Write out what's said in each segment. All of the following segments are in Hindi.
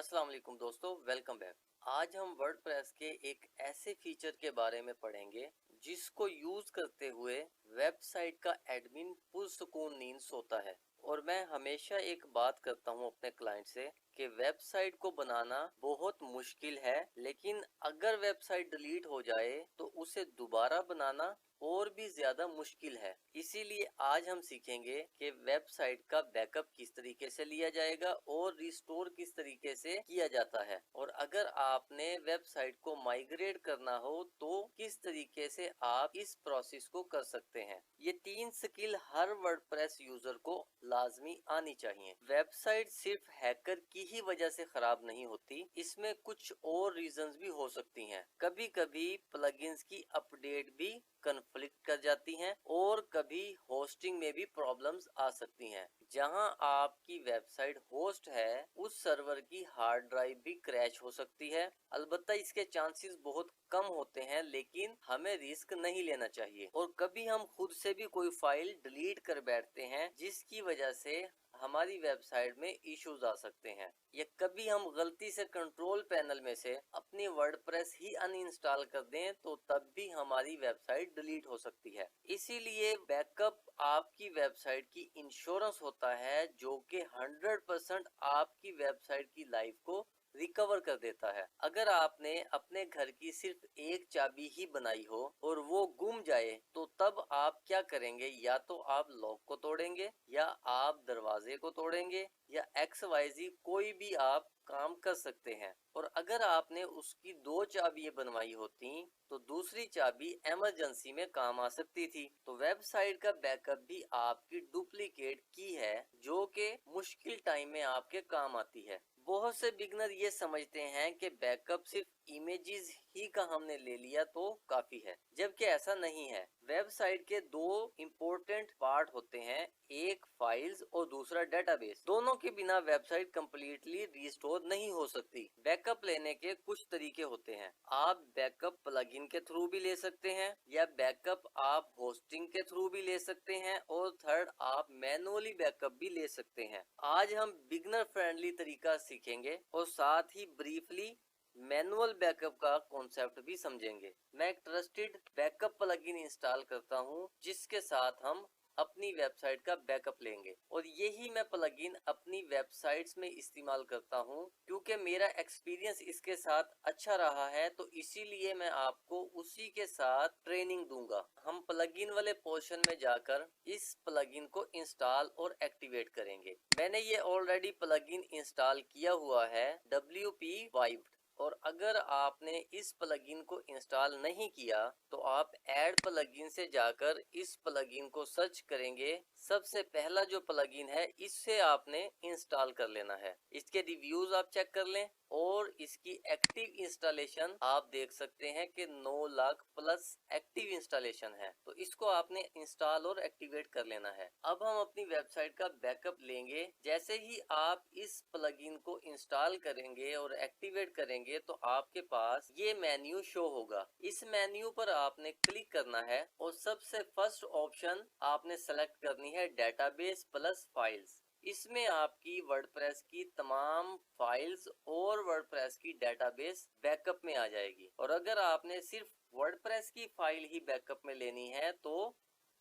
अस्सलाम वालेकुम दोस्तों, वेलकम बैक। आज हम वर्डप्रेस के एक ऐसे फीचर के बारे में पढ़ेंगे जिसको यूज करते हुए वेबसाइट का एडमिन पुरसुकून नींद सोता है। और मैं हमेशा एक बात करता हूँ अपने क्लाइंट से कि वेबसाइट को बनाना बहुत मुश्किल है, लेकिन अगर वेबसाइट डिलीट हो जाए तो उसे दोबारा बनाना और भी ज्यादा मुश्किल है। इसीलिए आज हम सीखेंगे कि वेबसाइट का बैकअप किस तरीके से लिया जाएगा और रिस्टोर किस तरीके से किया जाता है, और अगर आपने वेबसाइट को माइग्रेट करना हो तो किस तरीके से आप इस प्रोसेस को कर सकते हैं। ये 3 स्किल हर वर्डप्रेस यूजर को लाजमी आनी चाहिए। वेबसाइट सिर्फ हैकर की ही वजह से खराब नहीं होती, इसमें कुछ और रीजंस भी हो सकती हैं। कभी कभी प्लगइन्स की अपडेट भी कन्फ्लिक्ट कर जाती हैं और कभी होस्टिंग में भी प्रॉब्लम्स आ सकती हैं। जहां आपकी वेबसाइट होस्ट है उस सर्वर की हार्ड ड्राइव भी क्रैश हो सकती है। अलबत्ता इसके चांसेस बहुत कम होते हैं, लेकिन हमें रिस्क नहीं लेना चाहिए। और कभी हम खुद से भी कोई फाइल डिलीट कर बैठते हैं जिसकी वजह से हमारी वेबसाइट में इश्यूज आ सकते हैं, या कभी हम गलती से कंट्रोल पैनल में से अपनी वर्डप्रेस ही अनइंस्टॉल कर दें तो तब भी हमारी वेबसाइट डिलीट हो सकती है। इसीलिए बैकअप आपकी वेबसाइट की इंश्योरेंस होता है, जो कि 100% आपकी वेबसाइट की लाइफ को रिकवर कर देता है। अगर आपने अपने घर की सिर्फ एक चाबी ही बनाई हो और वो गुम जाए तो तब आप क्या करेंगे? या तो आप लॉक को तोड़ेंगे, या आप दरवाजे को तोड़ेंगे, या XYZ कोई भी आप काम कर सकते हैं। और अगर आपने उसकी 2 चाबियां बनवाई होती तो दूसरी चाबी इमरजेंसी में काम आ सकती थी। तो वेबसाइट का बैकअप भी आपकी डुप्लीकेट की है, जो कि मुश्किल टाइम में आपके काम आती है। बहुत से बिगनर ये समझते हैं कि बैकअप सिर्फ इमेजेस ही का हमने ले लिया तो काफी है, जबकि ऐसा नहीं है। वेबसाइट के 2 इम्पोर्टेंट पार्ट होते हैं, एक फाइल्स और दूसरा डेटाबेस। दोनों के बिना वेबसाइट कंप्लीटली रिस्टोर नहीं हो सकती। बैकअप लेने के कुछ तरीके होते हैं। आप बैकअप प्लगइन के थ्रू भी ले सकते हैं, या बैकअप आप होस्टिंग के थ्रू भी ले सकते हैं, और थर्ड आप मैनुअली बैकअप भी ले सकते हैं। आज हम बिगनर फ्रेंडली तरीका सीखेंगे और साथ ही ब्रीफली मैनुअल बैकअप का कॉन्सेप्ट भी समझेंगे। मैं एक ट्रस्टेड बैकअप प्लगइन इंस्टॉल करता हूं जिसके साथ हम अपनी वेबसाइट का बैकअप लेंगे, और यही मैं प्लगइन अपनी वेबसाइट्स में इस्तेमाल करता हूं क्योंकि मेरा एक्सपीरियंस इसके साथ अच्छा रहा है। तो इसीलिए मैं आपको उसी के साथ ट्रेनिंग दूंगा। हम प्लगइन वाले पोर्शन में जाकर इस प्लगइन को इंस्टॉल और एक्टिवेट करेंगे। मैंने ये ऑलरेडी प्लगइन इंस्टॉल किया हुआ है, WP Vibed। और अगर आपने इस प्लगइन को इंस्टॉल नहीं किया तो आप ऐड प्लगइन से जाकर इस प्लगइन को सर्च करेंगे। सबसे पहला जो प्लगइन है इससे आपने इंस्टॉल कर लेना है। इसके रिव्यूज आप चेक कर लें, और इसकी एक्टिव इंस्टॉलेशन आप देख सकते हैं कि 9 लाख प्लस एक्टिव इंस्टॉलेशन है। तो इसको आपने इंस्टॉल और एक्टिवेट कर लेना है। अब हम अपनी वेबसाइट का बैकअप लेंगे। जैसे ही आप इस प्लगइन को इंस्टॉल करेंगे और एक्टिवेट करेंगे तो आपके पास ये मेन्यू शो होगा। इस मेन्यू पर आपने क्लिक करना है और सबसे फर्स्ट ऑप्शन आपने सेलेक्ट करनी है डेटाबेस प्लस फाइल्स। इसमें आपकी वर्डप्रेस की तमाम फाइल्स और वर्डप्रेस की डेटाबेस बैकअप में आ जाएगी। और अगर आपने सिर्फ वर्डप्रेस की फाइल ही बैकअप में लेनी है तो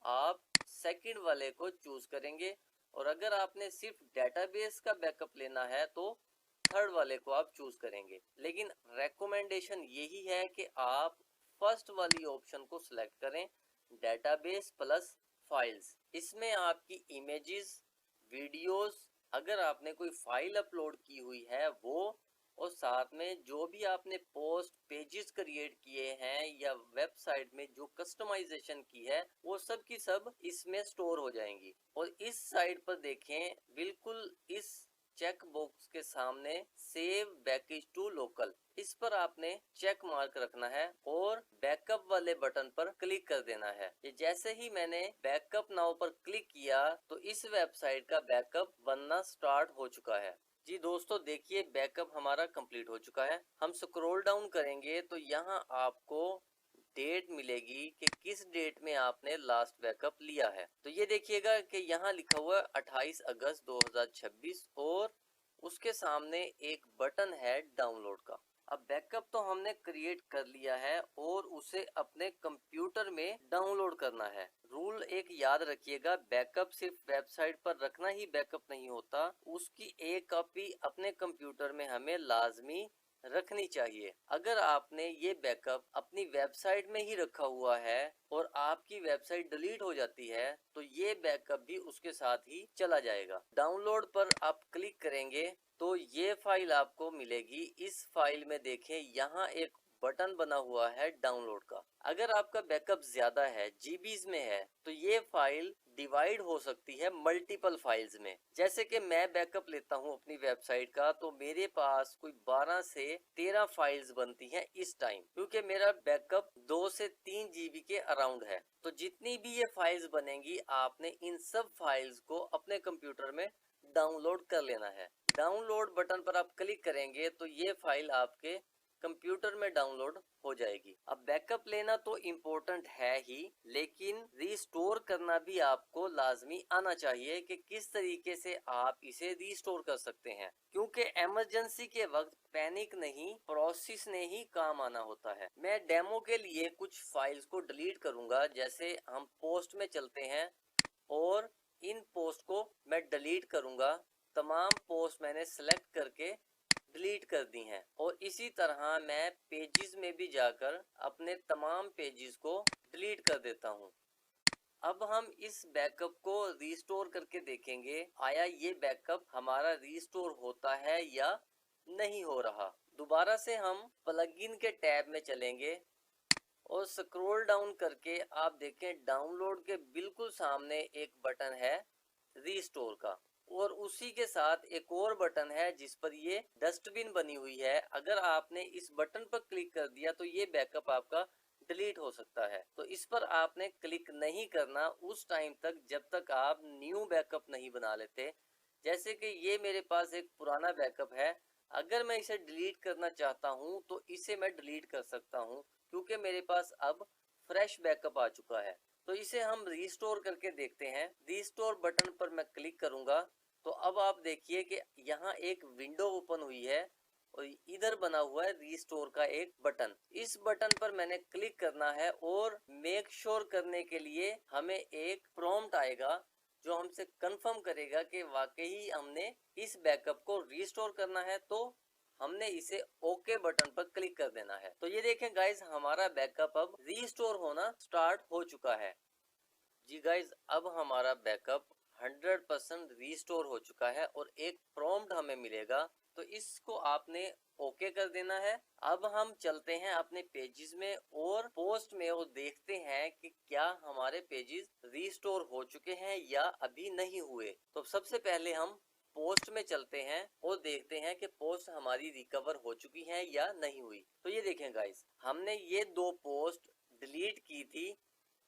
आप सेकंड वाले को चूज करेंगे, और अगर आपने सिर्फ डेटाबेस का बैकअप लेना है तो थर्ड वाले को आप चूज करेंगे। लेकिन रेकमेंडेशन यही है कि आप फर्स्ट वाली ऑप्शन को सिलेक्ट करें, डेटाबेस प्लस फाइल्स। इसमें आपकी इमेजेस, वीडियोस, अगर आपने कोई फाइल अपलोड की हुई है वो, और साथ में जो भी आपने पोस्ट पेजेस क्रिएट किए हैं या वेबसाइट में जो कस्टमाइजेशन की है वो सब की सब इसमें स्टोर हो जाएंगी। और इस साइड पर देखें, बिल्कुल इस चेक बॉक्स के सामने सेव बैकेज टू लोकल, इस पर आपने चेक मार्क रखना है और बैकअप वाले बटन पर क्लिक कर देना है। ये जैसे ही मैंने बैकअप नाउ पर क्लिक किया तो इस वेबसाइट का बैकअप बनना स्टार्ट हो चुका है। जी दोस्तों, देखिए बैकअप हमारा कंप्लीट हो चुका है। हम स्क्रॉल डाउन करेंगे तो यहाँ आपको डेट मिलेगी कि किस डेट में आपने लास्ट बैकअप लिया है। तो ये देखिएगा कि यहाँ लिखा हुआ है 28 अगस्त 2026 और उसके सामने एक बटन है डाउनलोड का। अब बैकअप तो हमने क्रिएट कर लिया है और उसे अपने कंप्यूटर में डाउनलोड करना है। रूल एक याद रखिएगा, बैकअप सिर्फ वेबसाइट पर रखना ही बैकअप नहीं होता, उसकी एक कॉपी अपने कंप्यूटर में हमें लाजमी रखनी चाहिए। अगर आपने ये बैकअप अपनी वेबसाइट में ही रखा हुआ है और आपकी वेबसाइट डिलीट हो जाती है तो ये बैकअप भी उसके साथ ही चला जाएगा। डाउनलोड पर आप क्लिक करेंगे तो ये फाइल आपको मिलेगी। इस फाइल में देखें, यहाँ एक बटन बना हुआ है डाउनलोड का। अगर आपका बैकअप ज्यादा है, जीबीज में है, तो ये फाइल डिवाइड हो सकती है मल्टीपल फाइल्स में। जैसे कि मैं बैकअप लेता हूं अपनी वेबसाइट का, तो मेरे पास कोई 12 से 13 फाइल्स बनती हैं इस टाइम, क्योंकि मेरा बैकअप 2 से 3 जीबी के अराउंड है। तो जितनी भी ये फाइल्स बनेंगी, आपने इन सब फाइल्स को अपने कंप्यूटर में डाउनलोड कर लेना है। डाउनलोड बटन पर आप क्लिक करेंगे तो ये फाइल आपके कंप्यूटर में डाउनलोड हो जाएगी। अब बैकअप लेना तो इम्पोर्टेंट है ही, लेकिन रिस्टोर करना भी आपको लाजमी आना चाहिए कि किस तरीके से आप इसे रिस्टोर कर सकते हैं, क्योंकि इमरजेंसी के वक्त पैनिक नहीं, प्रोसेस ने ही काम आना होता है। मैं डेमो के लिए कुछ फाइल्स को डिलीट करूंगा। जैसे हम पोस्ट में चलते हैं और इन पोस्ट को मैं डिलीट करूंगा। तमाम पोस्ट मैंने सेलेक्ट करके डिलीट कर दी हैं। और इसी तरह मैं पेजेस में भी जाकर अपने तमाम पेजेस को डिलीट कर देता हूं। अब हम इस बैकअप को रिस्टोर करके देखेंगे, आया ये बैकअप हमारा रिस्टोर होता है या नहीं हो रहा। दोबारा से हम प्लगइन के टैब में चलेंगे और स्क्रॉल डाउन करके आप देखें, डाउनलोड के बिल्कुल सामने एक बटन है रिस्टोर का, और उसी के साथ एक और बटन है जिस पर ये डस्टबिन बनी हुई है। अगर आपने इस बटन पर क्लिक कर दिया तो ये बैकअप आपका डिलीट हो सकता है। तो इस पर आपने क्लिक नहीं करना उस टाइम तक जब तक आप न्यू बैकअप नहीं बना लेते। जैसे कि ये मेरे पास एक पुराना बैकअप है, अगर मैं इसे डिलीट करना चाहता हूं तो इसे मैं डिलीट कर सकता हूं, क्योंकि मेरे पास अब फ्रेश बैकअप आ चुका है। तो इसे हम रिस्टोर करके देखते हैं। रिस्टोर बटन पर मैं क्लिक करूंगा तो अब आप देखिए कि यहाँ एक विंडो ओपन हुई है और इधर बना हुआ है रिस्टोर का एक बटन। इस बटन पर मैंने क्लिक करना है और मेक श्योर करने के लिए हमें एक प्रॉम्प्ट आएगा जो हमसे कंफर्म करेगा कि वाकई हमने इस बैकअप को रिस्टोर करना है। तो हमने इसे ओके बटन पर क्लिक कर देना है। तो ये देखें गाइज, हमारा बैकअप अब रिस्टोर होना स्टार्ट हो चुका है। जी गाइज, अब हमारा बैकअप 100% रिस्टोर हो चुका है और एक प्रॉम्प्ट हमें मिलेगा, तो इसको आपने ओके कर देना है। अब हम चलते हैं अपने पेजेस में और पोस्ट में और देखते हैं कि क्या हमारे पेजेस रिस्टोर हो चुके हैं या अभी नहीं हुए। तो सबसे पहले हम पोस्ट में चलते हैं और देखते हैं कि पोस्ट हमारी रिकवर हो चुकी है या नहीं हुई। तो ये देखें गाइस, हमने ये 2 पोस्ट डिलीट की थी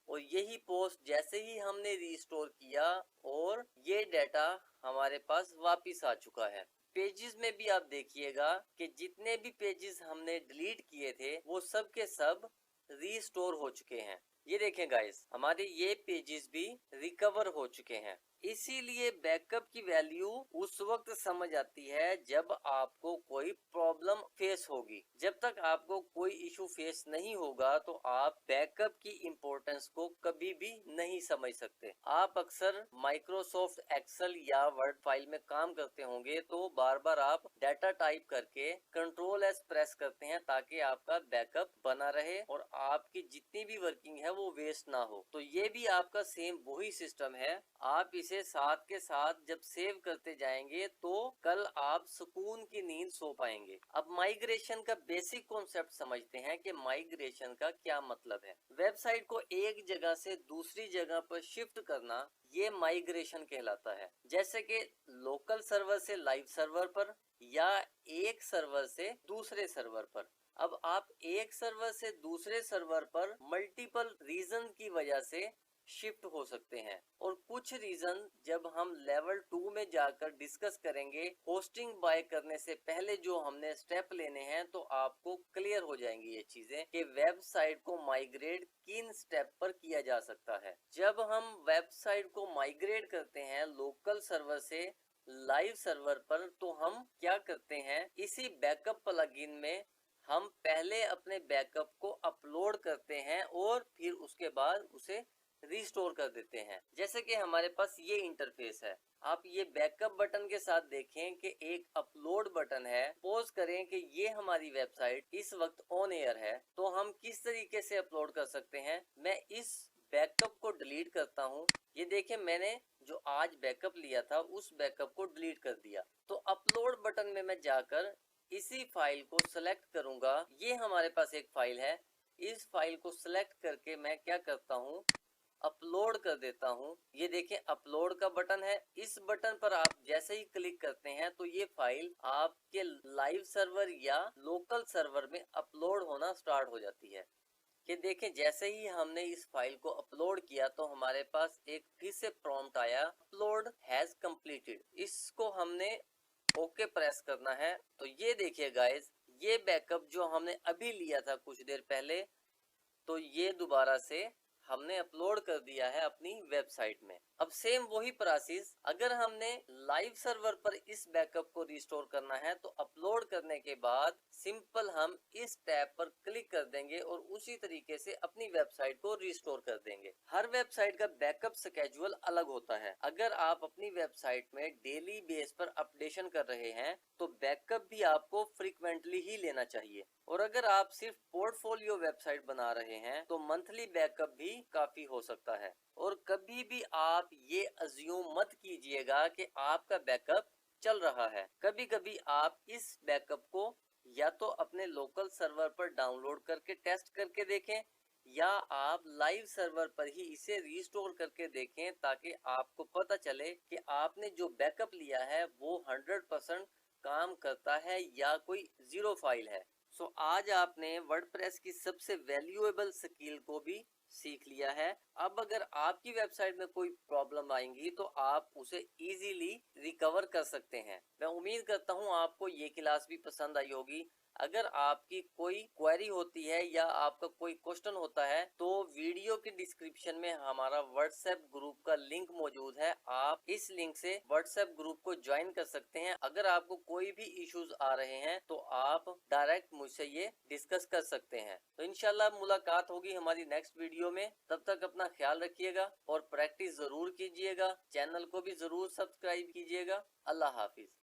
और यही पोस्ट जैसे ही हमने रिस्टोर किया और ये डाटा हमारे पास वापस आ चुका है। पेजेस में भी आप देखिएगा कि जितने भी पेजेस हमने डिलीट किए थे वो सब के सब रिस्टोर हो चुके हैं। ये देखें गाइस, हमारे ये पेजेस भी रिकवर हो चुके हैं। इसीलिए बैकअप की वैल्यू उस वक्त समझ आती है जब आपको कोई प्रॉब्लम फेस होगी। जब तक आपको कोई इशू फेस नहीं होगा तो आप बैकअप की इम्पोर्टेंस को कभी भी नहीं समझ सकते। आप अक्सर माइक्रोसॉफ्ट एक्सेल या वर्ड फाइल में काम करते होंगे तो बार बार आप डाटा टाइप करके Ctrl+S प्रेस करते हैं ताकि आपका बैकअप बना रहे और आपकी जितनी भी वर्किंग है वो वेस्ट ना हो। तो ये भी आपका सेम वही सिस्टम है। आप इसे साथ के साथ जब सेव करते जाएंगे तो कल आप सुकून की नींद सो पाएंगे। अब माइग्रेशन का बेसिक कॉन्सेप्ट समझते हैं कि माइग्रेशन का क्या मतलब है। वेबसाइट को एक जगह से दूसरी जगह पर शिफ्ट करना, ये माइग्रेशन कहलाता है। जैसे कि लोकल सर्वर से लाइव सर्वर पर या एक सर्वर से दूसरे सर्वर पर। अब आप एक सर्वर से दूसरे सर्वर पर मल्टीपल रीजन की वजह से शिफ्ट हो सकते हैं, और कुछ रीजन जब हम लेवल 2 में जाकर डिस्कस करेंगे होस्टिंग बाय करने से पहले जो हमने स्टेप लेने हैं, तो आपको क्लियर हो जाएंगी ये चीजें कि वेबसाइट को माइग्रेट किन स्टेप पर किया जा सकता है। जब हम वेबसाइट को माइग्रेट करते हैं लोकल सर्वर से लाइव सर्वर पर, तो हम क्या करते हैं, इसी बैकअप प्लगइन में हम पहले अपने बैकअप को अपलोड करते हैं और फिर उसके बाद उसे रिस्टोर कर देते हैं। जैसे कि हमारे पास ये इंटरफेस है, आप ये बैकअप बटन के साथ देखें कि एक अपलोड बटन है। सपोज करें कि ये हमारी वेबसाइट इस वक्त ऑन एयर है, तो हम किस तरीके से अपलोड कर सकते हैं। मैं इस बैकअप को डिलीट करता हूँ। ये देखें, मैंने जो आज बैकअप लिया था उस बैकअप को डिलीट कर दिया। तो अपलोड बटन में मैं जाकर इसी फाइल को सिलेक्ट करूंगा। ये हमारे पास एक फाइल है, इस फाइल को सिलेक्ट करके मैं क्या करता हूँ, अपलोड कर देता हूँ। ये देखें, अपलोड का बटन है। इस बटन पर आप जैसे ही क्लिक करते हैं तो ये फाइल आपके लाइव सर्वर या लोकल सर्वर में अपलोड होना स्टार्ट हो जाती है। कि देखें, जैसे ही हमने इस फाइल को अपलोड किया तो हमारे पास एक फिर से प्रॉम्प्ट आया, अपलोड हैज कंप्लीटेड। इसको हमने ओके प्रेस करना है। तो ये देखिए गाइस, ये बैकअप जो हमने अभी लिया था कुछ देर पहले, तो ये दोबारा से हमने अपलोड कर दिया है अपनी वेबसाइट में। अब सेम वही प्रोसेस, अगर हमने लाइव सर्वर पर इस बैकअप को रिस्टोर करना है तो अपलोड करने के बाद सिंपल हम इस टैब पर क्लिक कर देंगे और उसी तरीके से अपनी वेबसाइट को रिस्टोर कर देंगे। हर वेबसाइट का बैकअप स्केड्यूल अलग होता है। अगर आप अपनी वेबसाइट में डेली बेस पर अपडेशन कर रहे हैं तो बैकअप भी आपको फ्रीक्वेंटली ही लेना चाहिए। और अगर आप सिर्फ पोर्टफोलियो वेबसाइट बना रहे हैं तो मंथली बैकअप भी काफी हो सकता है। और कभी भी आप ये अज्यूम मत कीजिएगा कि आपका बैकअप चल रहा है। कभी कभी आप इस बैकअप को या तो अपने लोकल सर्वर पर डाउनलोड करके टेस्ट करके देखें या आप लाइव सर्वर पर ही इसे रिस्टोर करके देखें, ताकि आपको पता चले कि आपने जो बैकअप लिया है वो 100% काम करता है या कोई जीरो फाइल है। सो आज आपने वर्डप्रेस की सबसे वैल्यूएबल स्किल को भी सीख लिया है। अब अगर आपकी वेबसाइट में कोई प्रॉब्लम आएंगी तो आप उसे इजीली रिकवर कर सकते हैं। मैं उम्मीद करता हूँ आपको ये क्लास भी पसंद आई होगी। अगर आपकी कोई क्वेरी होती है या आपका कोई क्वेश्चन होता है तो वीडियो के डिस्क्रिप्शन में हमारा व्हाट्सएप ग्रुप का लिंक मौजूद है। आप इस लिंक से व्हाट्सएप ग्रुप को ज्वाइन कर सकते हैं। अगर आपको कोई भी इश्यूज आ रहे हैं तो आप डायरेक्ट मुझसे ये डिस्कस कर सकते हैं। तो इंशाल्लाह मुलाकात होगी हमारी नेक्स्ट वीडियो में। तब तक अपना ख्याल रखिएगा और प्रैक्टिस जरूर कीजिएगा। चैनल को भी जरूर सब्सक्राइब कीजिएगा। अल्लाह हाफिज।